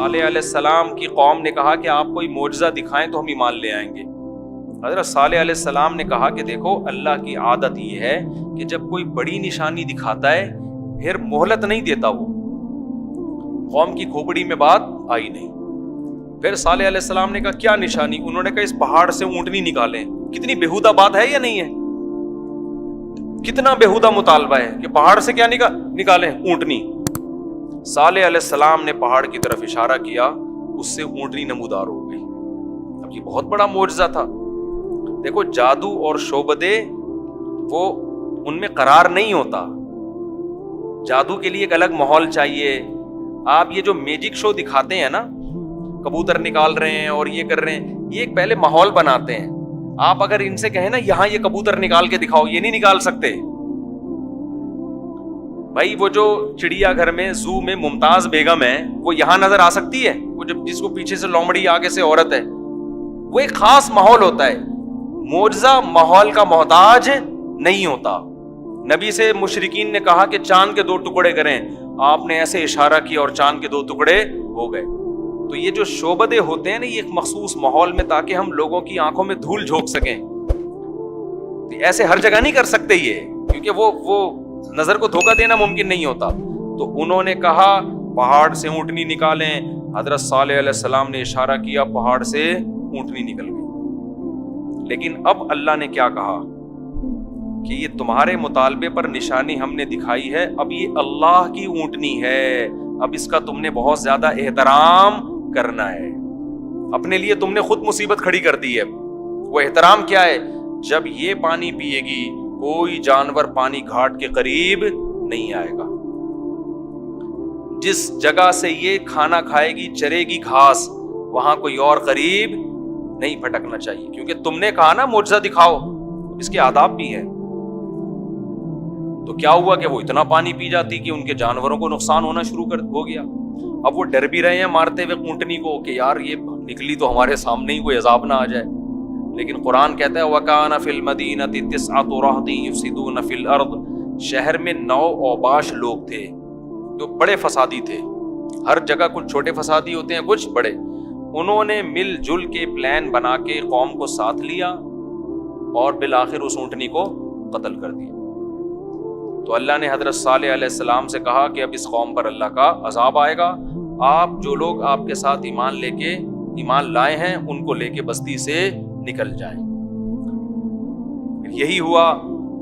صالح علیہ السلام کی قوم نے کہا کہ آپ کوئی معجزہ دکھائیں تو ہم ایمان لے آئیں گے. حضرت صالح علیہ السلام نے کہا کہ دیکھو اللہ کی عادت یہ ہے کہ جب کوئی بڑی نشانی دکھاتا ہے پھر مہلت نہیں دیتا. وہ قوم کی کھوپڑی میں بات آئی نہیں. پھر صالح علیہ السلام نے کہا کیا نشانی؟ انہوں نے کہا اس پہاڑ سے اونٹنی نکالیں. کتنی بےہودہ بات ہے یا نہیں ہے؟ کتنا بےہودہ مطالبہ ہے کہ پہاڑ سے کیا نکالیں؟ اونٹنی. صالح علیہ السلام نے پہاڑ کی طرف اشارہ کیا, اس سے اونٹنی نمودار ہو گئی. اب یہ بہت بڑا معجزہ تھا. دیکھو جادو اور شعبدے وہ ان میں قرار نہیں ہوتا. جادو کے لیے ایک الگ ماحول چاہیے. آپ یہ جو میجک شو دکھاتے ہیں نا, کبوتر نکال رہے ہیں اور یہ کر رہے ہیں, یہ ایک پہلے ماحول بناتے ہیں. آپ اگر ان سے کہیں نا یہاں یہ کبوتر نکال کے دکھاؤ, یہ نہیں نکال سکتے. بھائی وہ جو چڑیا گھر میں زو میں ممتاز بیگم ہے وہ یہاں نظر آ سکتی ہے؟ وہ جس کو پیچھے سے لومڑی آگے سے عورت ہے, وہ ایک خاص ماحول ہوتا ہے. معجزہ ماحول کا محتاج نہیں ہوتا. نبی سے مشرکین نے کہا کہ چاند کے 2 ٹکڑے کریں, آپ نے ایسے اشارہ کیا اور چاند کے 2 ٹکڑے ہو گئے. تو یہ جو شعبدے ہوتے ہیں نا, یہ ایک مخصوص ماحول میں تاکہ ہم لوگوں کی آنکھوں میں دھول جھونک سکیں. ایسے ہر جگہ نہیں کر سکتے یہ, کیونکہ وہ نظر کو دھوکہ دینا ممکن نہیں ہوتا. تو انہوں نے کہا پہاڑ سے اونٹنی نکالیں. حضرت صالح علیہ السلام نے اشارہ کیا, پہاڑ سے اونٹنی نکل گئی. لیکن اب اللہ نے کیا کہا کہ یہ تمہارے مطالبے پر نشانی ہم نے دکھائی ہے, اب یہ اللہ کی اونٹنی ہے, اب اس کا تم نے بہت زیادہ احترام کرنا ہے. اپنے لیے تم نے خود مصیبت کھڑی کر دی ہے. وہ احترام کیا ہے؟ جب یہ پانی پیے گی کوئی جانور پانی گھاٹ کے قریب نہیں آئے گا. جس جگہ سے یہ کھانا کھائے گی, چرے گی گھاس, وہاں کوئی اور قریب نہیں پھٹکنا چاہیے, کیونکہ تم نے کہا نا معجزہ دکھاؤ, اس کے آداب بھی ہیں. تو کیا ہوا کہ وہ اتنا پانی پی جاتی کہ ان کے جانوروں کو نقصان ہونا شروع ہو گیا. اب وہ ڈر بھی رہے ہیں مارتے ہوئے اونٹنی کو کہ یار یہ نکلی تو ہمارے سامنے ہی کوئی عذاب نہ آ جائے. لیکن قرآن کہتا ہے وَكَانَ فِي الْمَدِينَةِ 9 رَهْطٍ يُفْسِدُونَ فِي الْأَرْضِ. شہر میں 9 اوباش لوگ تھے جو بڑے فسادی تھے. ہر جگہ کچھ چھوٹے فسادی ہوتے ہیں, کچھ بڑے. انہوں نے مل جل کے پلان بنا کے قوم کو ساتھ لیا اور بالآخر اس اونٹنی کو قتل کر دیا. تو اللہ نے حضرت صالح علیہ السلام سے کہا کہ اب اس قوم پر اللہ کا عذاب آئے گا. آپ جو لوگ آپ کے ساتھ ایمان لائے ہیں ان کو لے کے بستی سے نکل جائیں. یہی ہوا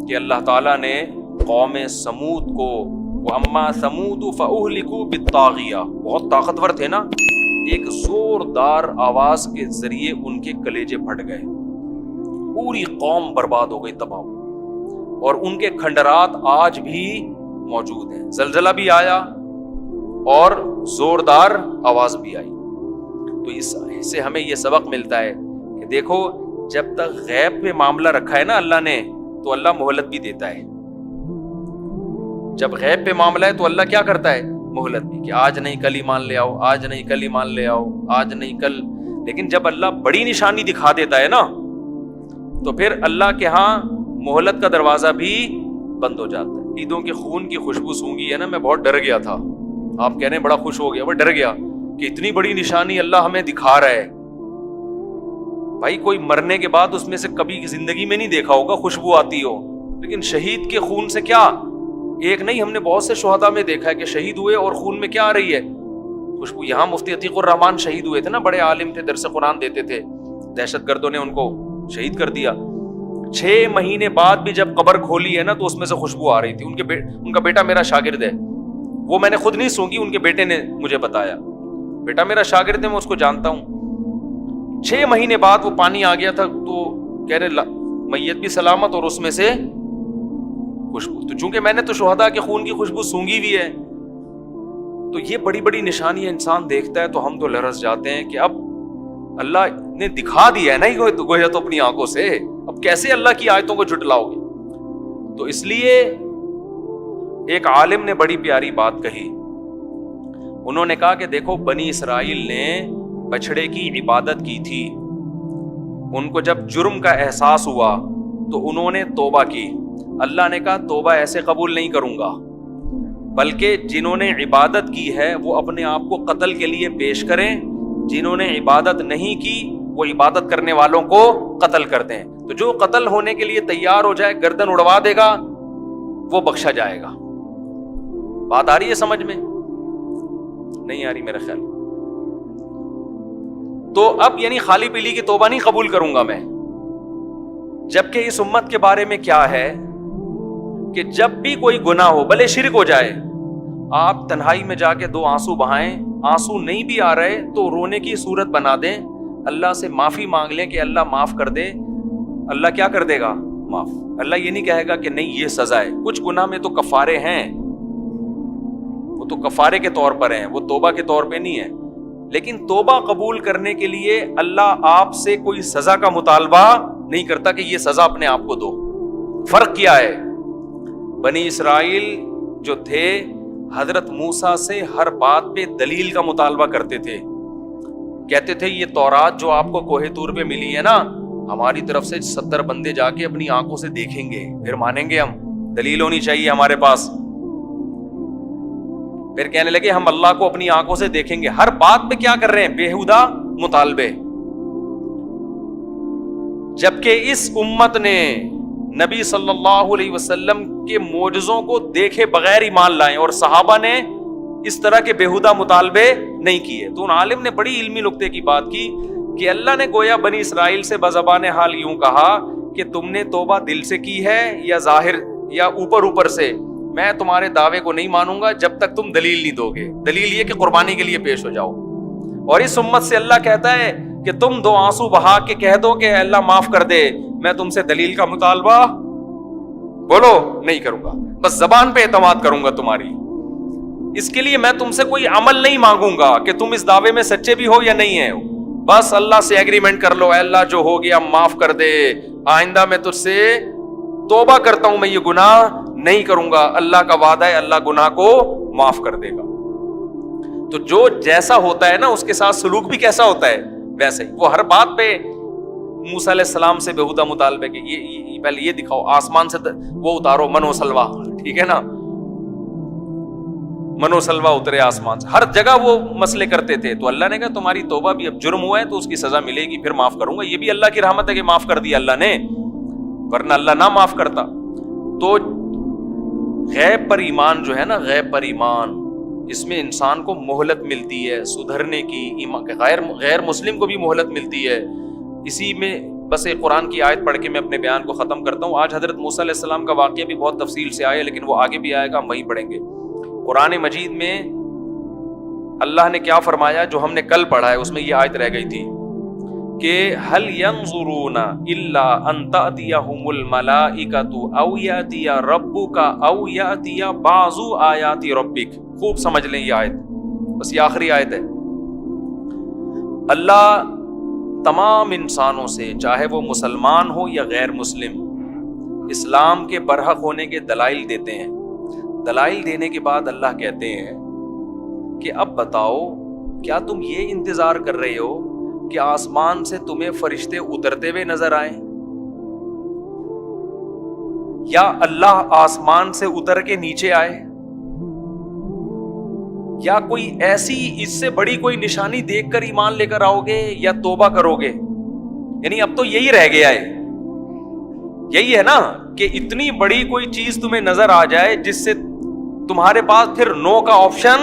کہ اللہ تعالیٰ نے قوم سمود کو, وَأَمَّا ثَمُودُ فَأُهْلِكُوا بِالطَّاغِيَةِ, بہت طاقتور تھے نا, ایک زوردار آواز کے ذریعے ان کے کلیجے پھٹ گئے, پوری قوم برباد ہو گئی, تباہ. اور ان کے کھنڈرات آج بھی موجود ہیں. زلزلہ بھی آیا اور زوردار آواز بھی آئی. تو اس سے ہمیں یہ سبق ملتا ہے کہ دیکھو جب تک غیب پہ معاملہ رکھا ہے نا اللہ نے, تو اللہ مہلت بھی دیتا ہے. جب غیب پہ معاملہ ہے تو اللہ کیا کرتا ہے؟ مہلت بھی, کہ آج نہیں کل ایمان لے آؤ, آج نہیں کل ایمان لے آؤ, آج نہیں کل. لیکن جب اللہ بڑی نشانی دکھا دیتا ہے نا, تو پھر اللہ کے ہاں مہلت کا دروازہ بھی بند ہو جاتا ہے. عیدوں کے خون کی خوشبو سونگی ہے نا, میں بہت ڈر گیا تھا. آپ کہنے بڑا خوش ہو گیا, وہ ڈر گیا کہ اتنی بڑی نشانی اللہ ہمیں دکھا رہا ہے. بھائی کوئی مرنے کے بعد اس میں سے کبھی زندگی میں نہیں دیکھا ہوگا خوشبو آتی ہو, لیکن شہید کے خون سے کیا, ایک نہیں ہم نے بہت سے شہداء میں دیکھا ہے کہ شہید ہوئے اور خون میں کیا آ رہی ہے؟ خوشبو. یہاں مفتی عتیق الرحمان شہید ہوئے تھے نا, بڑے عالم تھے, درس قرآن دیتے تھے, دہشت گردوں نے ان کو شہید کر دیا. 6 مہینے بعد بھی جب قبر کھولی ہے نا تو اس میں سے خوشبو آ رہی تھی. ان کا بیٹا میرا شاگرد ہے, وہ میں نے خود نہیں سونگی, ان کے بیٹے نے مجھے بتایا. بیٹا میرا شاگرد ہے, میں اس کو جانتا ہوں. 6 مہینے بعد وہ پانی آ گیا تھا, تو کہہ رہے میت بھی سلامت اور اس میں سے خوشبو. تو چونکہ میں نے تو شہداء کے خون کی خوشبو سونگی ہوئی ہے, تو یہ بڑی بڑی نشانی انسان دیکھتا ہے تو ہم تو لرز جاتے ہیں کہ اب اللہ نے دکھا دیا ہے نا گویا تو اپنی آنکھوں سے, اب کیسے اللہ کی آیتوں کو جھٹلاؤ گے؟ تو اس لیے ایک عالم نے بڑی پیاری بات کہی. انہوں نے کہا کہ دیکھو بنی اسرائیل نے بچڑے کی عبادت کی تھی, ان کو جب جرم کا احساس ہوا تو انہوں نے توبہ کی. اللہ نے کہا توبہ ایسے قبول نہیں کروں گا, بلکہ جنہوں نے عبادت کی ہے وہ اپنے آپ کو قتل کے لیے پیش کریں، جنہوں نے عبادت نہیں کی وہ عبادت کرنے والوں کو قتل کرتے ہیں۔ تو جو قتل ہونے کے لیے تیار ہو جائے، گردن اڑوا دے گا، وہ بخشا جائے گا۔ بات آ رہی ہے سمجھ میں؟ نہیں آ رہی میرا خیال۔ تو اب یعنی خالی پیلی کی توبہ نہیں قبول کروں گا میں، جبکہ اس امت کے بارے میں کیا ہے کہ جب بھی کوئی گناہ ہو، بھلے شرک ہو جائے، آپ تنہائی میں جا کے 2 آنسو بہائیں، آنسو نہیں بھی آ رہے تو رونے کی صورت بنا دیں، اللہ سے معافی مانگ لیں کہ اللہ معاف کر دے، اللہ کیا کر دے گا؟ معاف۔ اللہ یہ نہیں کہے گا کہ نہیں یہ سزا ہے۔ کچھ گناہ میں تو کفارے ہیں، وہ تو کفارے کے طور پر ہیں، وہ توبہ کے طور پہ نہیں ہے۔ لیکن توبہ قبول کرنے کے لیے اللہ آپ سے کوئی سزا کا مطالبہ نہیں کرتا کہ یہ سزا اپنے آپ کو دو۔ فرق کیا ہے؟ بنی اسرائیل جو تھے حضرت موسیٰ سے ہر بات پہ دلیل کا مطالبہ کرتے تھے، کہتے تھے یہ تورات جو آپ کو کوہ طور پہ ملی ہے نا، ہماری طرف سے 70 بندے جا کے اپنی آنکھوں سے دیکھیں گے پھر مانیں گے، ہم دلیل ہونی چاہیے ہمارے پاس۔ پھر کہنے لگے ہم اللہ کو اپنی آنکھوں سے دیکھیں گے۔ ہر بات پہ کیا کر رہے ہیں؟ بےہودہ مطالبے۔ جبکہ اس امت نے نبی صلی اللہ علیہ وسلم کے معجزوں کو دیکھے بغیر ایمان لائے، اور صحابہ نے اس طرح کے بےہودہ مطالبے نہیں کیے۔ تو ان عالم نے بڑی علمی نکتے کی بات کی کہ اللہ نے گویا بنی اسرائیل سے بزبان حال یوں کہا کہ تم نے توبہ دل سے کی ہے یا ظاہر یا اوپر سے، میں تمہارے دعوے کو نہیں مانوں گا جب تک تم دلیل نہیں دو گے۔ دلیل یہ کہ قربانی کے لیے پیش ہو جاؤ۔ اور اس امت سے اللہ کہتا ہے کہ تم 2 آنسو بہا کے کہہ دو کہ اللہ معاف کر دے، میں تم سے دلیل کا مطالبہ بولو نہیں کروں گا، بس زبان پہ اعتماد کروں گا تمہاری۔ اس کے لیے میں تم سے کوئی عمل نہیں مانگوں گا کہ تم اس دعوے میں سچے بھی ہو یا نہیں ہے، بس اللہ سے ایگریمنٹ کر لو، اے اللہ جو ہو گیا معاف کر دے، آئندہ میں تجھ سے توبہ کرتا ہوں، میں یہ گناہ نہیں کروں گا۔ اللہ کا وعدہ ہے اللہ گناہ کو معاف کر دے گا۔ تو جو جیسا ہوتا ہے نا اس کے ساتھ سلوک بھی کیسا ہوتا ہے ویسے ہی۔ وہ ہر بات پہ موسیٰ علیہ السلام سے بےہودہ مطالبے کہ یہ پہلے یہ دکھاؤ، آسمان سے وہ اتارو من و سلوا، ٹھیک ہے نا، من و سلوا اترے آسمان سے، ہر جگہ وہ مسئلے کرتے تھے۔ تو اللہ نے کہا تمہاری توبہ بھی اب جرم ہوا ہے تو اس کی سزا ملے گی، پھر معاف کروں گا۔ یہ بھی اللہ کی رحمت ہے کہ معاف کر دیا اللہ نے، ورنہ اللہ نہ معاف کرتا۔ تو غیب پر ایمان جو ہے نا، غیب پر ایمان، اس میں انسان کو مہلت ملتی ہے سدھرنے کی، غیر مسلم کو بھی مہلت ملتی ہے۔ اسی میں بس ایک قرآن کی آیت پڑھ کے میں اپنے بیان کو ختم کرتا ہوں۔ آج حضرت موسیٰ علیہ السلام کا واقعہ بھی بہت تفصیل سے آیا، لیکن وہ آگے بھی آئے گا، ہم وہیں پڑھیں گے۔ قرآن مجید میں اللہ نے کیا فرمایا جو ہم نے کل پڑھا ہے، اس میں یہ آیت رہ گئی تھی کہ هل ينظرون الا ان تأتيهم الملائكة او يأتي ربك او يأتي بعض آیات ربك۔ خوب سمجھ لیں یہ آیت، بس یہ آخری آیت ہے۔ اللہ تمام انسانوں سے، چاہے وہ مسلمان ہو یا غیر مسلم، اسلام کے برحق ہونے کے دلائل دیتے ہیں۔ دلائل دینے کے بعد اللہ کہتے ہیں کہ اب بتاؤ کیا تم یہ انتظار کر رہے ہو کہ آسمان سے تمہیں فرشتے اترتے ہوئے نظر آئیں، یا اللہ آسمان سے اتر کے نیچے آئے، یا کوئی ایسی اس سے بڑی کوئی نشانی دیکھ کر ایمان لے کر آؤ گے یا توبہ کرو گے؟ یعنی اب تو یہی رہ گیا ہے، یہی ہے نا کہ اتنی بڑی کوئی چیز تمہیں نظر آ جائے جس سے تمہارے پاس پھر نو کا آپشن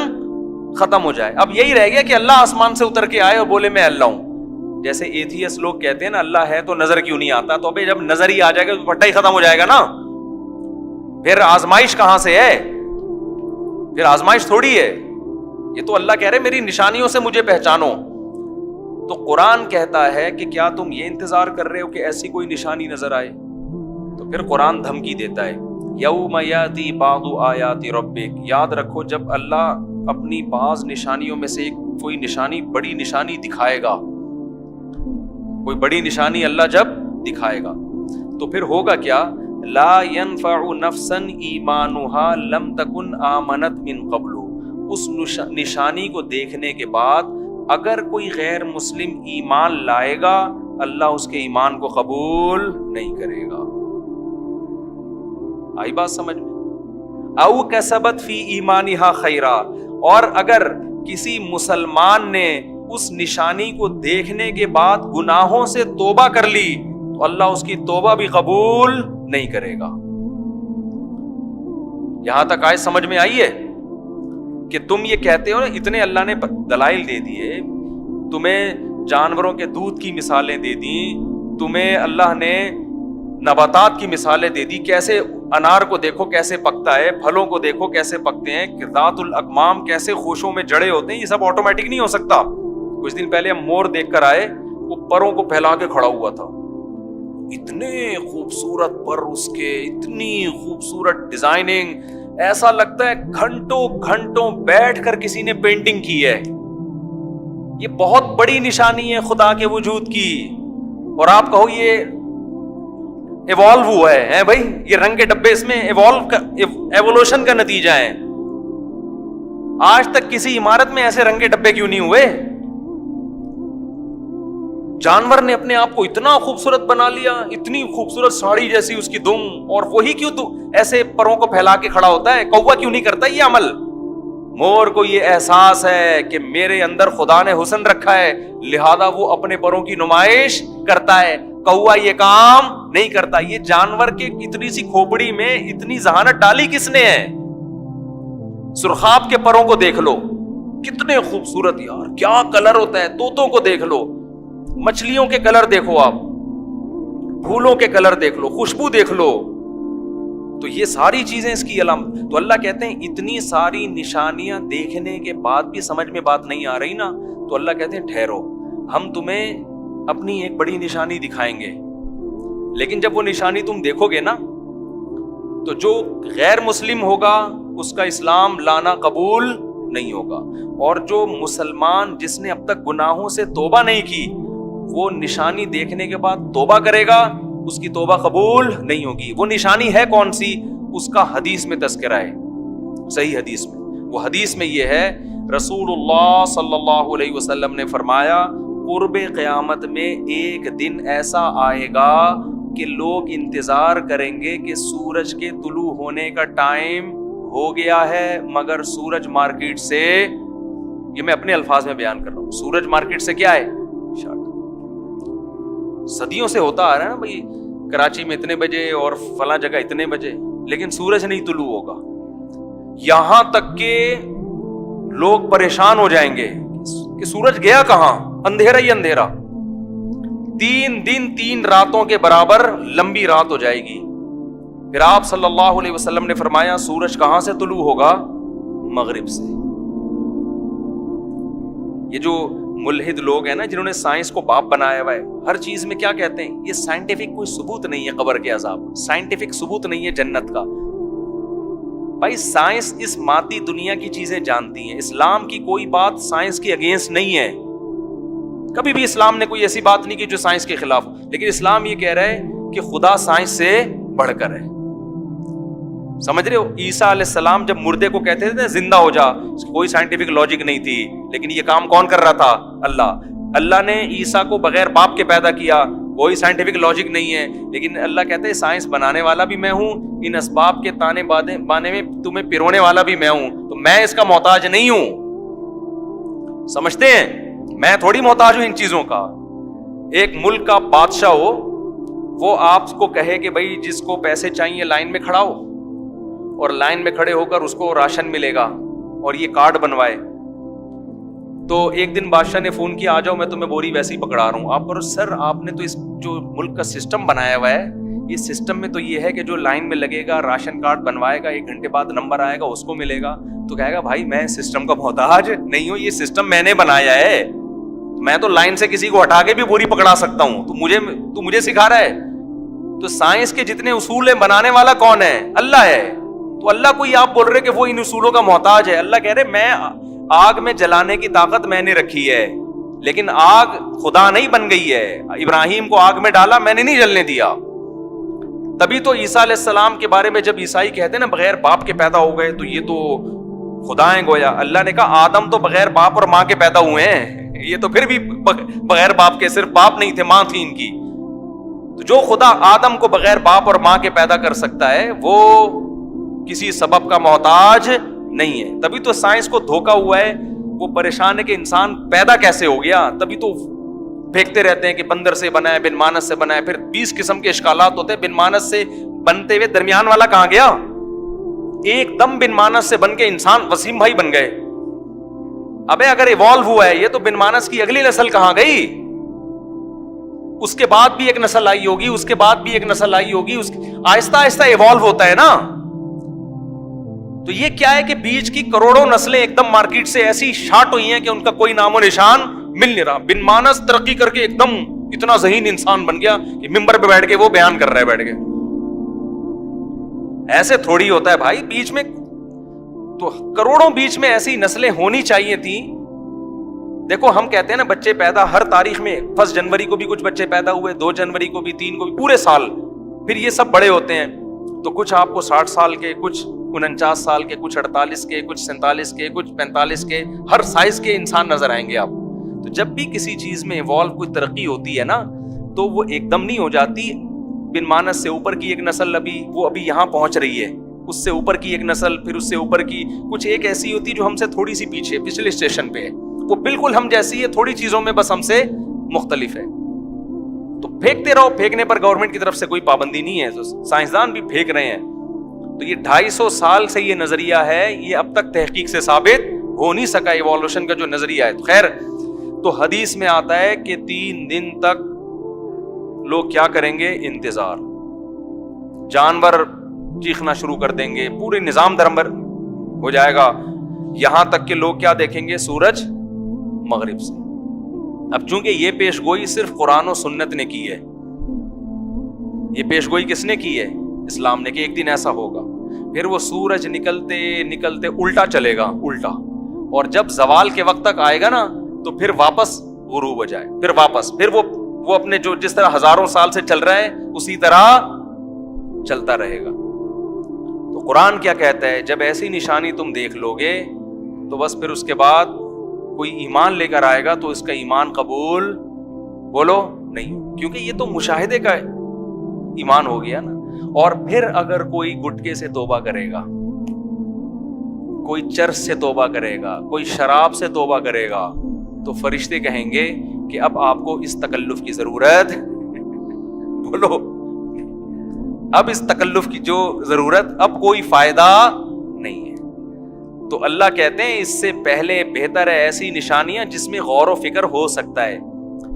ختم ہو جائے۔ اب یہی رہ گیا کہ اللہ آسمان سے اتر کے آئے اور بولے میں اللہ ہوں۔ جیسے ایتھیس لوگ کہتے ہیں نا اللہ ہے تو نظر کیوں نہیں آتا، تو ابھی جب نظر ہی آ جائے گا تو پٹا ہی ختم ہو جائے گا نا، پھر آزمائش کہاں سے ہے؟ پھر آزمائش تھوڑی ہے، یہ تو اللہ کہہ رہے میری نشانیوں سے مجھے پہچانو۔ تو قرآن کہتا ہے کہ کیا تم یہ انتظار کر رہے ہو کہ ایسی کوئی نشانی نظر آئے؟ تو پھر قرآن دھمکی دیتا ہے یوم یاتی بعض آیات ربک، یاد رکھو جب اللہ اپنی بعض نشانیوں میں سے کوئی نشانی، بڑی نشانی دکھائے گا، کوئی بڑی نشانی اللہ جب دکھائے گا تو پھر ہوگا کیا؟ لا ينفع نفسا ایمانها لم تکن آمنت من قبل۔ اس نشانی کو دیکھنے کے بعد اگر کوئی غیر مسلم ایمان لائے گا اللہ اس کے ایمان کو قبول نہیں کرے گا۔ آئی بات سمجھ میں؟ او کسبت فی ایمانہا خیرا، اور اگر کسی مسلمان نے اس نشانی کو دیکھنے کے بعد گناہوں سے توبہ کر لی تو اللہ اس کی توبہ بھی قبول نہیں کرے گا. یہاں تک آیت سمجھ میں آئی ہے کہ تم یہ کہتے ہو نا، اتنے اللہ نے دلائل دے دیے، تمہیں جانوروں کے دودھ کی مثالیں دے دی، تمہیں اللہ نے نباتات کی مثالیں دے دی، کیسے انار کو دیکھو کیسے پکتا ہے، پھلوں کو دیکھو کیسے پکتے ہیں، ذات الاکمام کیسے خوشوں میں جڑے ہوتے ہیں، یہ سب آٹومیٹک نہیں ہو سکتا. کچھ دن پہلے ہم مور دیکھ کر آئے، وہ پروں کو پھیلا کے کھڑا ہوا تھا، اتنے خوبصورت پر اس کے، اتنی خوبصورت ڈیزائننگ، ایسا لگتا ہے گھنٹوں گھنٹوں بیٹھ کر کسی نے پینٹنگ کی ہے. یہ بہت بڑی نشانی ہے خدا کے وجود کی، اور آپ کہو یہ ایوالو ہوا ہے بھائی، یہ رنگ کے ڈبے اس میں ایوولوشن کا نتیجہ ہے. آج تک کسی عمارت میں ایسے رنگ کے ڈبے کیوں نہیں ہوئے؟ جانور نے اپنے آپ کو اتنا خوبصورت بنا لیا، اتنی خوبصورت ساڑی جیسی اس کی دم، اور وہی کیوں تو ایسے پروں کو پھیلا کے کھڑا ہوتا ہے؟ کوا کیوں نہیں کرتا یہ عمل؟ مور کو یہ احساس ہے کہ میرے اندر خدا نے حسن رکھا ہے، لہذا وہ اپنے پروں کی نمائش کرتا ہے. کوا یہ کام نہیں کرتا. یہ جانور کے اتنی سی کھوپڑی میں اتنی ذہانت ڈالی کس نے ہے؟ سرخاب کے پروں کو دیکھ لو، کتنے خوبصورت یار، کیا کلر ہوتا ہے. طوطوں کو دیکھ لو، مچھلیوں کے کلر دیکھو، آپ پھولوں کے کلر دیکھ لو، خوشبو دیکھ لو. تو یہ ساری چیزیں اس کی علامت. تو اللہ کہتے ہیں اتنی ساری نشانیاں دیکھنے کے بعد بھی سمجھ میں بات نہیں آ رہی نا، تو اللہ کہتے ہیں ٹھہرو، ہم تمہیں اپنی ایک بڑی نشانی دکھائیں گے. لیکن جب وہ نشانی تم دیکھو گے نا، تو جو غیر مسلم ہوگا اس کا اسلام لانا قبول نہیں ہوگا، اور جو مسلمان جس نے اب تک گناہوں سے توبہ نہیں کی، وہ نشانی دیکھنے کے بعد توبہ کرے گا، اس کی توبہ قبول نہیں ہوگی. وہ نشانی ہے کون سی؟ اس کا حدیث میں تذکرہ ہے، صحیح حدیث میں. وہ حدیث میں یہ ہے، رسول اللہ صلی اللہ علیہ وسلم نے فرمایا، قرب قیامت میں ایک دن ایسا آئے گا کہ لوگ انتظار کریں گے کہ سورج کے طلوع ہونے کا ٹائم ہو گیا ہے، مگر سورج مارکیٹ سے، یہ میں اپنے الفاظ میں بیان کر رہا ہوں، سورج مارکیٹ سے کیا ہے؟ صدیوں سے ہوتا آ رہا ہے نا بھائی، کراچی میں اتنے بجے اور فلاں جگہ اتنے بجے، لیکن سورج نہیں طلوع ہوگا. یہاں تک کہ لوگ پریشان ہو جائیں گے کہ سورج گیا کہاں، اندھیرا ہی اندھیرا. 3 دن 3 راتوں کے برابر لمبی رات ہو جائے گی. پھر آپ صلی اللہ علیہ وسلم نے فرمایا، سورج کہاں سے طلوع ہوگا؟ مغرب سے. یہ جو ملحد لوگ ہیں نا، جنہوں نے سائنس کو باپ بنایا ہوا ہے، ہر چیز میں کیا کہتے ہیں؟ یہ سائنٹیفک کوئی ثبوت نہیں ہے قبر کے عذاب، سائنٹیفک ثبوت نہیں ہے جنت کا. بھائی سائنس اس مادی دنیا کی چیزیں جانتی ہیں، اسلام کی کوئی بات سائنس کے اگینسٹ نہیں ہے. کبھی بھی اسلام نے کوئی ایسی بات نہیں کی جو سائنس کے خلاف. لیکن اسلام یہ کہہ رہا ہے کہ خدا سائنس سے بڑھ کر ہے. سمجھ رہے ہو؟ عیسیٰ علیہ السلام جب مردے کو کہتے تھے زندہ ہو جا، کوئی سائنٹیفک لاجک نہیں تھی، لیکن یہ کام کون کر رہا تھا؟ اللہ نے عیسیٰ کو بغیر باپ کے پیدا کیا، کوئی سائنٹیفک لاجک نہیں ہے، لیکن اللہ کہتے ہیں سائنس بنانے والا بھی میں ہوں، ان اسباب کے تانے بانے میں تمہیں پرونے والا بھی میں ہوں، تو میں اس کا محتاج نہیں ہوں. سمجھتے ہیں؟ میں تھوڑی محتاج ہوں ان چیزوں کا. ایک ملک کا بادشاہ ہو، وہ آپ کو کہے کہ بھائی جس کو پیسے چاہیے لائن میں کھڑا ہو، اور لائن میں کھڑے ہو کر اس کو راشن ملے گا، اور یہ کارڈ بنوائے. تو ایک دن بادشاہ نے فون کیا، آ جاؤ میں تمہیں بوری ویسے ہی پکڑا رہا ہوں. آپ کرو سر، آپ نے تو اس جو ملک کا سسٹم بنایا ہوا ہے، یہ سسٹم میں تو یہ ہے کہ جو لائن میں لگے گا، راشن کارڈ بنوائے گا، 1 گھنٹے بعد نمبر آئے گا، اس کو ملے گا. تو کہے گا بھائی میں سسٹم کا محتاج نہیں ہوں، یہ سسٹم میں نے بنایا ہے، میں تو لائن سے کسی کو ہٹا کے بھی بوری پکڑا سکتا ہوں، تو مجھے سکھا رہا ہے. تو سائنس کے جتنے اصول ہیں بنانے والا کون ہے؟ اللہ ہے. تو اللہ کو آپ بول رہے کہ وہ ان اصولوں کا محتاج ہے. اللہ کہہ رہے میں آگ میں جلانے کی طاقت میں نے رکھی ہے، لیکن آگ خدا نہیں بن گئی ہے. ابراہیم کو آگ میں ڈالا، میں نے نہیں جلنے دیا. تبھی تو عیسیٰ علیہ السلام کے بارے میں جب عیسائی کہتے ہیں نا بغیر باپ کے پیدا ہو گئے، تو یہ تو خدا ہیں گویا. اللہ نے کہا آدم تو بغیر باپ اور ماں کے پیدا ہوئے ہیں، یہ تو پھر بھی بغیر باپ کے، صرف باپ نہیں تھے ماں تھی ان کی. تو جو خدا آدم کو بغیر باپ اور ماں کے پیدا کر سکتا ہے، وہ کسی سبب کا محتاج نہیں ہے. تبھی تو سائنس کو دھوکا ہوا ہے, وہ پریشان ہے کہ انسان پیدا کیسے ہو گیا. تبھی تو پھینکتے رہتے ہیں کہ بندر سے بنا ہے, بن مانس سے بنا ہے. پھر 20 قسم کے اشکالات ہوتے ہیں. بن مانس سے بنتے ہوئے درمیان والا کہاں گیا؟ ایک دم بن مانس سے بن کے انسان وسیم بھائی بن گئے. ابے اگر ایوالو ہوا ہے یہ, تو بن مانس کی اگلی نسل کہاں گئی؟ اس کے بعد بھی ایک نسل آئی ہوگی, اس کے بعد بھی ایک نسل آئی ہوگی, آہستہ آہستہ ایوالو ہوتا ہے نا. تو یہ کیا ہے کہ بیچ کی کروڑوں نسلیں ایک دم مارکیٹ سے ایسی شارٹ ہوئی ہیں کہ ان کا کوئی نام و نشان مل نہیں رہا. بن مانس ترقی کر کے ایک دم اتنا ذہین انسان بن گیا کہ ممبر پہ بیٹھ کے وہ بیان کر رہا ہے بیٹھ کے. ایسے تھوڑی ہوتا ہے بھائی, بیچ میں تو کروڑوں بیچ میں ایسی نسلیں ہونی چاہیے تھی. دیکھو ہم کہتے ہیں نا بچے پیدا ہر تاریخ میں, 1 جنوری کو بھی کچھ بچے پیدا ہوئے, 2 جنوری کو بھی, 3 کو بھی, پورے سال. پھر یہ سب بڑے ہوتے ہیں تو کچھ آپ کو 60 سال کے, کچھ 49 سال کے, کچھ 48 کے, کچھ 47 کے, کچھ 45 کے, ہر سائز کے انسان نظر آئیں گے آپ. تو جب بھی کسی چیز میں ایوالو کوئی ترقی ہوتی ہے نا, تو وہ ایک دم نہیں ہو جاتی. بن مانس سے اوپر کی ایک نسل ابھی یہاں پہنچ رہی ہے, اس سے اوپر کی ایک نسل, پھر اس سے اوپر کی کچھ ایک ایسی ہوتی جو ہم سے تھوڑی سی پیچھے پچھلے اسٹیشن پہ ہے. وہ بالکل ہم جیسی ہے, تھوڑی چیزوں میں بس ہم سے مختلف ہے. تو پھینکتے رہو, پھینکنے پر گورنمنٹ کی طرف سے کوئی پابندی نہیں ہے, سائنسدان بھی پھینک رہے ہیں. تو یہ 250 سال سے یہ نظریہ ہے, یہ اب تک تحقیق سے ثابت ہو نہیں سکا ایوالوشن کا جو نظریہ ہے. خیر, تو حدیث میں آتا ہے کہ 3 دن تک لوگ کیا کریں گے؟ انتظار. جانور چیخنا شروع کر دیں گے, پورے نظام درمبر ہو جائے گا, یہاں تک کہ لوگ کیا دیکھیں گے؟ سورج مغرب سے. اب چونکہ یہ پیش گوئی صرف قرآن و سنت نے کی ہے, یہ پیش گوئی کس نے کی ہے؟ اسلام نے, کہ ایک دن ایسا ہوگا. پھر وہ سورج نکلتے نکلتے الٹا چلے گا, الٹا, اور جب زوال کے وقت تک آئے گا نا تو پھر واپس غروب ہو جائے, پھر واپس, پھر وہ اپنے جو جس طرح ہزاروں سال سے چل رہا ہے اسی طرح چلتا رہے گا. تو قرآن کیا کہتا ہے؟ جب ایسی نشانی تم دیکھ لو گے تو بس پھر اس کے بعد کوئی ایمان لے کر آئے گا تو اس کا ایمان قبول بولو نہیں, کیونکہ یہ تو مشاہدے کا ایمان ہو گیا نا. اور پھر اگر کوئی گٹکے سے توبہ کرے گا, کوئی چرس سے توبہ کرے گا, کوئی شراب سے توبہ کرے گا, تو فرشتے کہیں گے کہ اب آپ کو اس تکلف کی ضرورت بولو, اب اس تکلف کی جو ضرورت, اب کوئی فائدہ نہیں ہے. تو اللہ کہتے ہیں اس سے پہلے بہتر ہے ایسی نشانیاں جس میں غور و فکر ہو سکتا ہے.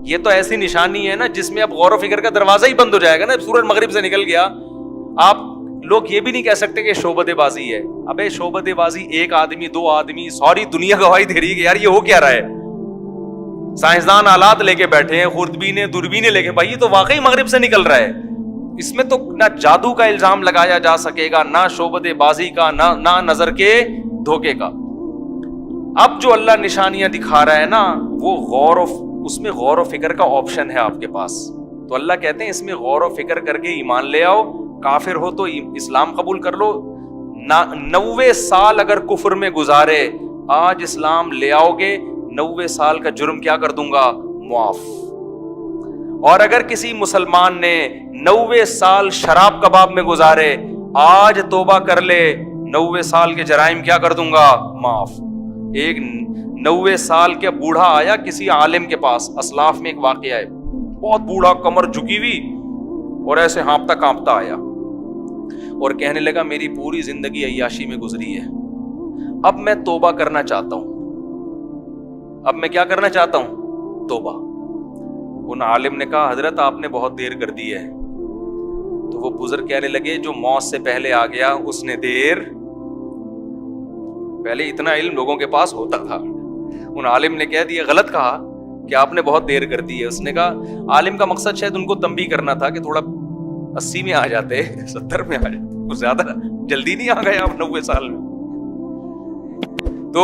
یہ تو ایسی نشانی ہے نا جس میں اب غور و فکر کا دروازہ ہی بند ہو جائے گا نا. سورج مغرب سے نکل گیا, آپ لوگ یہ بھی نہیں کہہ سکتے کہ شعبد بازی ہے. ابے شعبد بازی 1 آدمی 2 آدمی ساری دنیا گواہی دے رہی ہے کہ یار یہ ہو کیا رہا ہے. سائنسدان آلات لے کے بیٹھے ہیں, خوردبینیں دوربینیں لے کے, بھائی یہ تو واقعی مغرب سے نکل رہا ہے. اس میں تو نہ جادو کا الزام لگایا جا سکے گا, نہ شعبد بازی کا, نہ نظر کے دھوکے کا. اب جو اللہ نشانیاں دکھا رہا ہے نا, وہ اس میں غور و فکر کا آپشن ہے آپ کے پاس. تو اللہ کہتے ہیں اس میں غور و فکر کر کے ایمان لے آؤ. کافر ہو تو اسلام قبول کر لو. 90 سال اگر کفر میں گزارے, آج اسلام لے آؤ گے 90 سال کا جرم کیا کر دوں گا؟ معاف. اور اگر کسی مسلمان نے 90 سال شراب کباب میں گزارے, آج توبہ کر لے, 90 سال کے جرائم کیا کر دوں گا؟ معاف. ایک 90 سال کے بوڑھا آیا کسی عالم کے پاس, اسلاف میں ایک واقعہ ہے, بہت بوڑھا, کمر جھکی ہوئی, اور ایسے ہانپتا کانپتا آیا اور کہنے لگا میری پوری زندگی عیاشی میں گزری ہے, اب میں توبہ کرنا چاہتا ہوں. اب میں کیا کرنا چاہتا ہوں؟ توبہ. ان عالم نے کہا حضرت آپ نے بہت دیر کر دی ہے. تو وہ بزرگ کہنے لگے جو موت سے پہلے آ گیا اس نے دیر, پہلے اتنا علم لوگوں کے پاس ہوتا تھا. ان عالم نے کہہ دیا, غلط کہا کہ آپ نے بہت دیر کر دی ہے. اس نے کہا عالم کا مقصد شاید ان کو تنبیہ کرنا تھا کہ تھوڑا 80 میں آ جاتے, 70 میں آ جاتے, کچھ زیادہ جلدی نہیں آ گئے آپ 90 سال میں. تو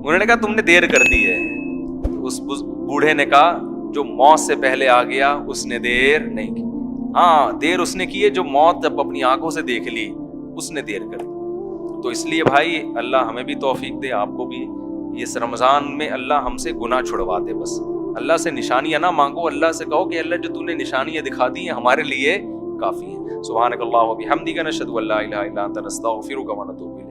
انہوں نے کہا تم نے دیر کر دی ہے. اس بوڑھے نے کہا جو موت سے پہلے آ گیا اس نے دیر نہیں کی. ہاں دیر اس نے کی ہے جو موت جب اپنی آنکھوں سے دیکھ لی اس نے دیر کر دی. تو اس لیے بھائی اللہ ہمیں بھی توفیق دے, آپ کو بھی. اس رمضان میں اللہ ہم سے گناہ چھڑوا دے. بس اللہ سے نشانیاں نہ مانگو, اللہ سے کہو کہ اللہ جو تو نے نشانیاں دکھا دی ہیں ہمارے لیے کافی ہیں. سبحانک اللہم و بحمدک نشہد ان لا الہ الا انت نستغفرک و نتوب الیک.